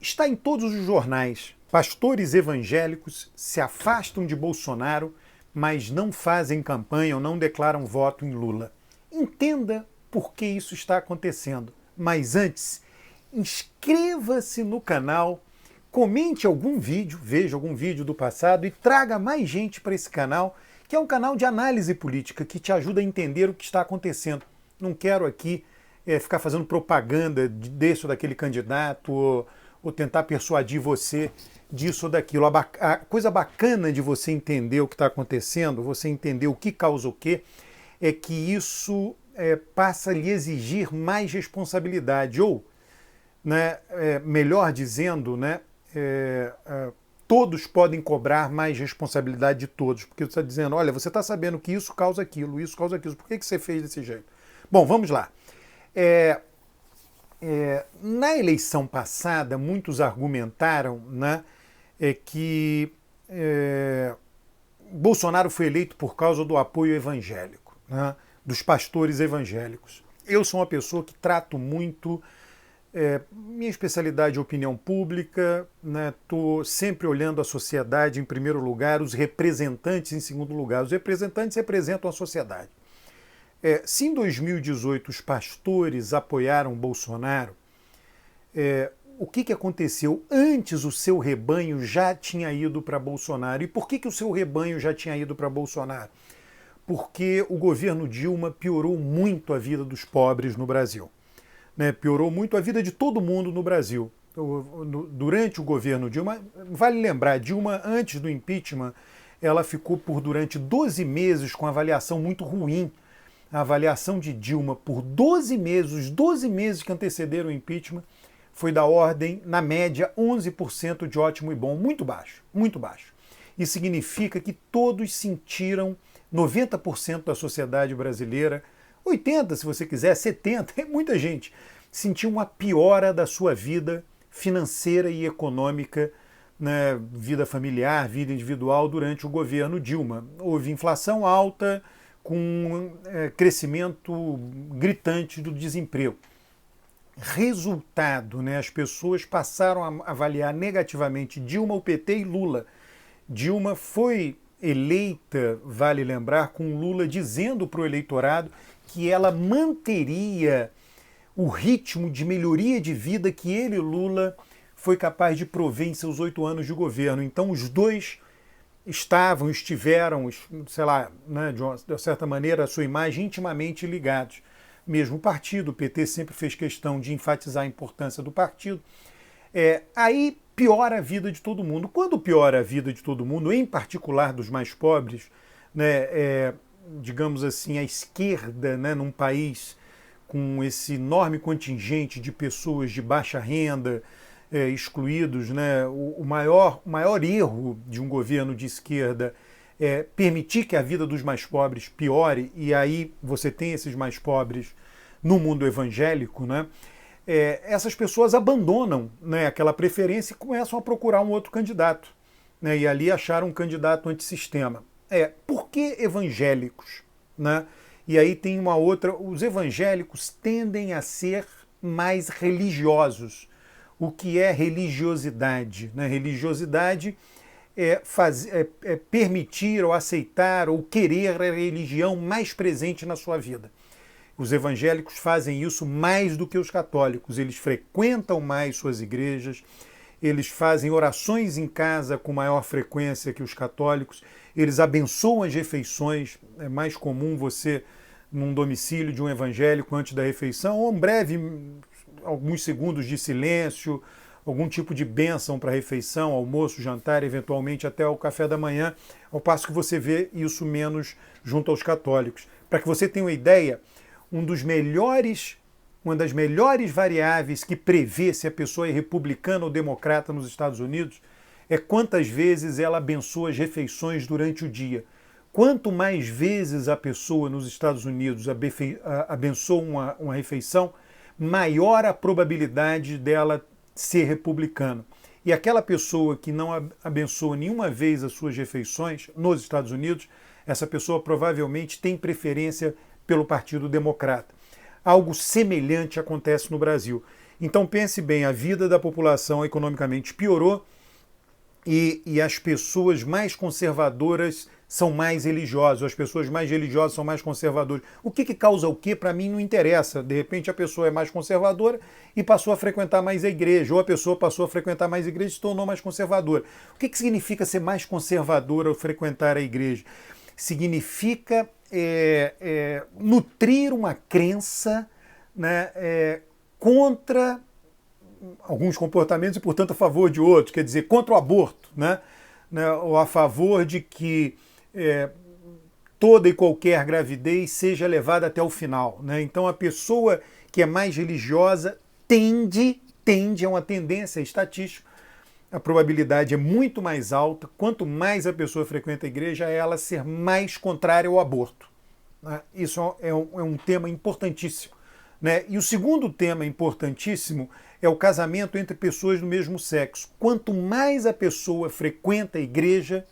Está em todos os jornais. Pastores evangélicos se afastam de Bolsonaro, mas não fazem campanha ou não declaram voto em Lula. Entenda por que isso está acontecendo. Mas antes, inscreva-se no canal, comente algum vídeo, veja algum vídeo do passado e traga mais gente para esse canal, que é um canal de análise política que te ajuda a entender o que está acontecendo. Não quero aqui ficar fazendo propaganda desse ou daquele candidato ou tentar persuadir você disso ou daquilo. A coisa bacana de você entender o que está acontecendo, você entender o que causa o quê, é que isso passa a lhe exigir mais responsabilidade, ou, né, melhor dizendo, né, todos podem cobrar mais responsabilidade de todos, porque você está dizendo, olha, você está sabendo que isso causa aquilo, por que você fez desse jeito? Bom, vamos lá. Na eleição passada, muitos argumentaram, né, que Bolsonaro foi eleito por causa do apoio evangélico, né, dos pastores evangélicos. Eu sou uma pessoa que trato muito, minha especialidade é opinião pública, estou sempre olhando a sociedade em primeiro lugar, os representantes em segundo lugar. Os representantes representam a sociedade. Se em 2018 os pastores apoiaram Bolsonaro, o que aconteceu? Antes o seu rebanho já tinha ido para Bolsonaro. E por que o seu rebanho já tinha ido para Bolsonaro? Porque o governo Dilma piorou muito a vida dos pobres no Brasil. Piorou muito a vida de todo mundo no Brasil. Durante o governo Dilma, vale lembrar, Dilma, antes do impeachment, ela ficou durante 12 meses com avaliação muito ruim. A avaliação de Dilma por 12 meses, os 12 meses que antecederam o impeachment, foi da ordem, na média, 11% de ótimo e bom, muito baixo, muito baixo. Isso significa que todos sentiram, 90% da sociedade brasileira, 80% se você quiser, 70%, é muita gente, sentiu uma piora da sua vida financeira e econômica, né, vida familiar, vida individual, durante o governo Dilma. Houve inflação alta, com crescimento gritante do desemprego. Resultado, né, as pessoas passaram a avaliar negativamente Dilma, o PT e Lula. Dilma foi eleita, vale lembrar, com Lula dizendo para o eleitorado que ela manteria o ritmo de melhoria de vida que ele, Lula, foi capaz de prover em seus 8 anos de governo. Então os dois estiveram, sei lá, né, de certa maneira, a sua imagem intimamente ligados. Mesmo o partido, o PT sempre fez questão de enfatizar a importância do partido. Aí piora a vida de todo mundo. Quando piora a vida de todo mundo, em particular dos mais pobres, né, digamos assim, a esquerda, né, num país com esse enorme contingente de pessoas de baixa renda, excluídos, né? O maior erro de um governo de esquerda é permitir que a vida dos mais pobres piore, e aí você tem esses mais pobres no mundo evangélico, né? Essas pessoas abandonam, né, aquela preferência e começam a procurar um outro candidato, né? E ali acharam um candidato antissistema. Por que evangélicos, né? E aí tem uma outra, os evangélicos tendem a ser mais religiosos. O que é religiosidade? Né? Religiosidade é permitir ou aceitar ou querer a religião mais presente na sua vida. Os evangélicos fazem isso mais do que os católicos. Eles frequentam mais suas igrejas, eles fazem orações em casa com maior frequência que os católicos, eles abençoam as refeições. É mais comum você, num domicílio de um evangélico, antes da refeição, ou alguns segundos de silêncio, algum tipo de bênção para a refeição, almoço, jantar, eventualmente até o café da manhã, ao passo que você vê isso menos junto aos católicos. Para que você tenha uma ideia, uma das melhores variáveis que prevê se a pessoa é republicana ou democrata nos Estados Unidos é quantas vezes ela abençoa as refeições durante o dia. Quanto mais vezes a pessoa nos Estados Unidos abençoa uma refeição, maior a probabilidade dela ser republicana. E aquela pessoa que não abençoa nenhuma vez as suas refeições nos Estados Unidos, essa pessoa provavelmente tem preferência pelo Partido Democrata. Algo semelhante acontece no Brasil. Então pense bem, a vida da população economicamente piorou e as pessoas mais conservadoras são mais religiosas, as pessoas mais religiosas são mais conservadoras. O que causa o quê? Para mim não interessa. De repente a pessoa é mais conservadora e passou a frequentar mais a igreja, ou a pessoa passou a frequentar mais a igreja e se tornou mais conservadora. O que significa ser mais conservadora ou frequentar a igreja? Significa nutrir uma crença, né, contra alguns comportamentos e, portanto, a favor de outros, quer dizer, contra o aborto, né, ou a favor de que toda e qualquer gravidez seja levada até o final, né? Então, a pessoa que é mais religiosa tende, é uma tendência estatística, a probabilidade é muito mais alta, quanto mais a pessoa frequenta a igreja, ela ser mais contrária ao aborto, né? Isso é um tema importantíssimo, né? E o segundo tema importantíssimo é o casamento entre pessoas do mesmo sexo. Quanto mais a pessoa frequenta a igreja,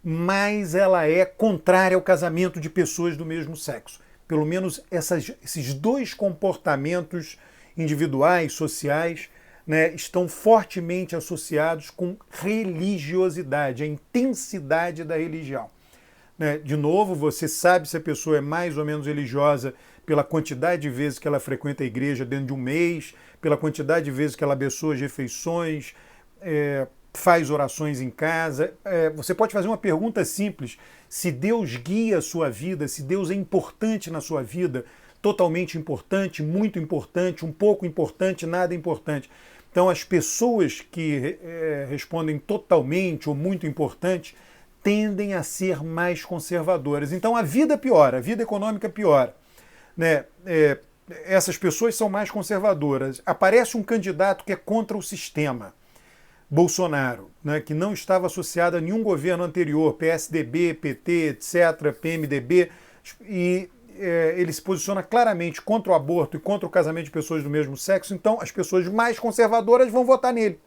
mais ela é contrária ao casamento de pessoas do mesmo sexo. Pelo menos esses dois comportamentos individuais, sociais, né, estão fortemente associados com religiosidade, a intensidade da religião. Né? De novo, você sabe se a pessoa é mais ou menos religiosa pela quantidade de vezes que ela frequenta a igreja dentro de um mês, pela quantidade de vezes que ela abençoa as refeições, faz orações em casa. Você pode fazer uma pergunta simples: se Deus guia a sua vida, se Deus é importante na sua vida, totalmente importante, muito importante, um pouco importante, nada importante. Então, as pessoas que respondem totalmente ou muito importante tendem a ser mais conservadoras. Então, a vida piora, a vida econômica piora, né? Essas pessoas são mais conservadoras. Aparece um candidato que é contra o sistema, Bolsonaro, né, que não estava associado a nenhum governo anterior, PSDB, PT, etc., PMDB, e ele se posiciona claramente contra o aborto e contra o casamento de pessoas do mesmo sexo. Então as pessoas mais conservadoras vão votar nele,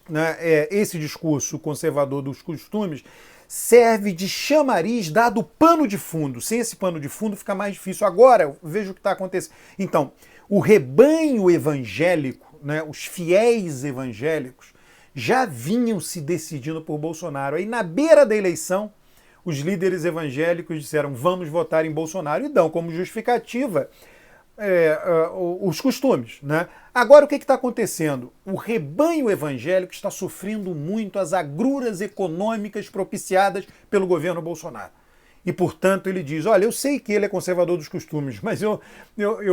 né? Esse discurso conservador dos costumes serve de chamariz dado pano de fundo. Sem esse pano de fundo fica mais difícil. Agora, veja o que está acontecendo. Então, o rebanho evangélico, né, os fiéis evangélicos, já vinham se decidindo por Bolsonaro. Aí, na beira da eleição, os líderes evangélicos disseram: vamos votar em Bolsonaro, e dão como justificativa os costumes, né? Agora, o que está acontecendo? O rebanho evangélico está sofrendo muito as agruras econômicas propiciadas pelo governo Bolsonaro. E, portanto, ele diz: olha, eu sei que ele é conservador dos costumes, mas eu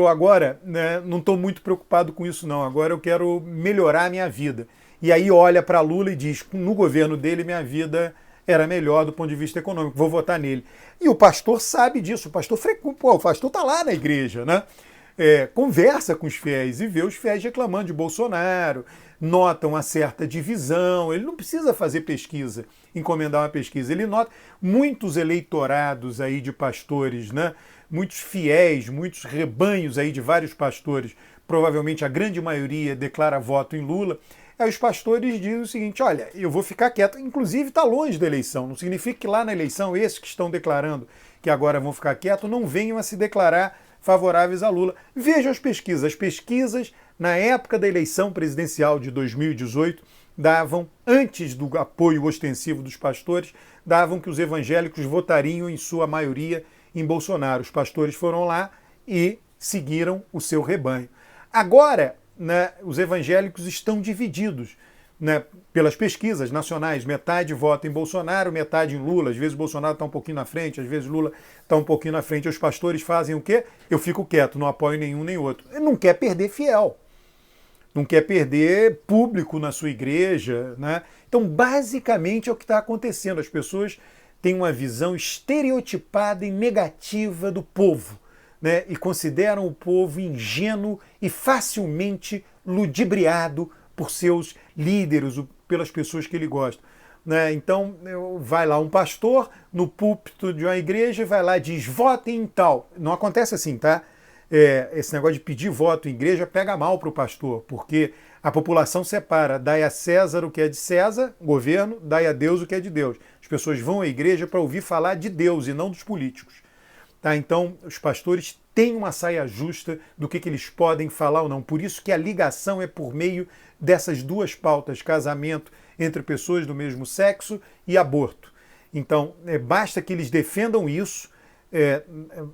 agora, né, não estou muito preocupado com isso, não. Agora eu quero melhorar a minha vida. E aí olha para Lula e diz: no governo dele, minha vida era melhor do ponto de vista econômico, vou votar nele. E o pastor sabe disso, o pastor está lá na igreja, né? Conversa com os fiéis e vê os fiéis reclamando de Bolsonaro, notam uma certa divisão. Ele não precisa fazer pesquisa, encomendar uma pesquisa. Ele nota muitos eleitorados aí de pastores, né? Muitos fiéis, muitos rebanhos aí de vários pastores, provavelmente a grande maioria declara voto em Lula. Aí os pastores dizem o seguinte: olha, eu vou ficar quieto. Inclusive está longe da eleição. Não significa que lá na eleição esses que estão declarando que agora vão ficar quietos não venham a se declarar favoráveis a Lula. Vejam as pesquisas. As pesquisas, na época da eleição presidencial de 2018, davam, antes do apoio ostensivo dos pastores, davam que os evangélicos votariam, em sua maioria, em Bolsonaro. Os pastores foram lá e seguiram o seu rebanho. Agora, né, os evangélicos estão divididos, né, pelas pesquisas nacionais. Metade vota em Bolsonaro, metade em Lula. Às vezes Bolsonaro está um pouquinho na frente, às vezes Lula está um pouquinho na frente. Os pastores fazem o quê? Eu fico quieto, não apoio nenhum nem outro. Ele não quer perder fiel, não quer perder público na sua igreja, né? Então, basicamente, é o que está acontecendo. As pessoas têm uma visão estereotipada e negativa do povo, né? E consideram o povo ingênuo e facilmente ludibriado por seus líderes, pelas pessoas que ele gosta, né? Então, vai lá um pastor no púlpito de uma igreja, vai lá e diz: votem em tal. Não acontece assim, tá? Esse negócio de pedir voto em igreja pega mal para o pastor, porque a população separa: dai a César o que é de César, governo, dai a Deus o que é de Deus. As pessoas vão à igreja para ouvir falar de Deus e não dos políticos. Tá? Então, os pastores têm uma saia justa do que eles podem falar ou não. Por isso que a ligação é por meio dessas duas pautas, casamento entre pessoas do mesmo sexo e aborto. Então, basta que eles defendam isso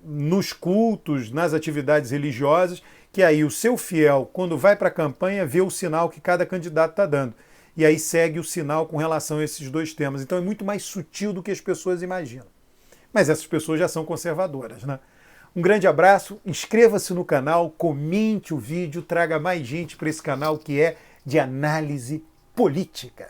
nos cultos, nas atividades religiosas, que aí o seu fiel, quando vai para a campanha, vê o sinal que cada candidato está dando. E aí segue o sinal com relação a esses dois temas. Então é muito mais sutil do que as pessoas imaginam. Mas essas pessoas já são conservadoras, né? Um grande abraço, inscreva-se no canal, comente o vídeo, traga mais gente para esse canal que é de análise política.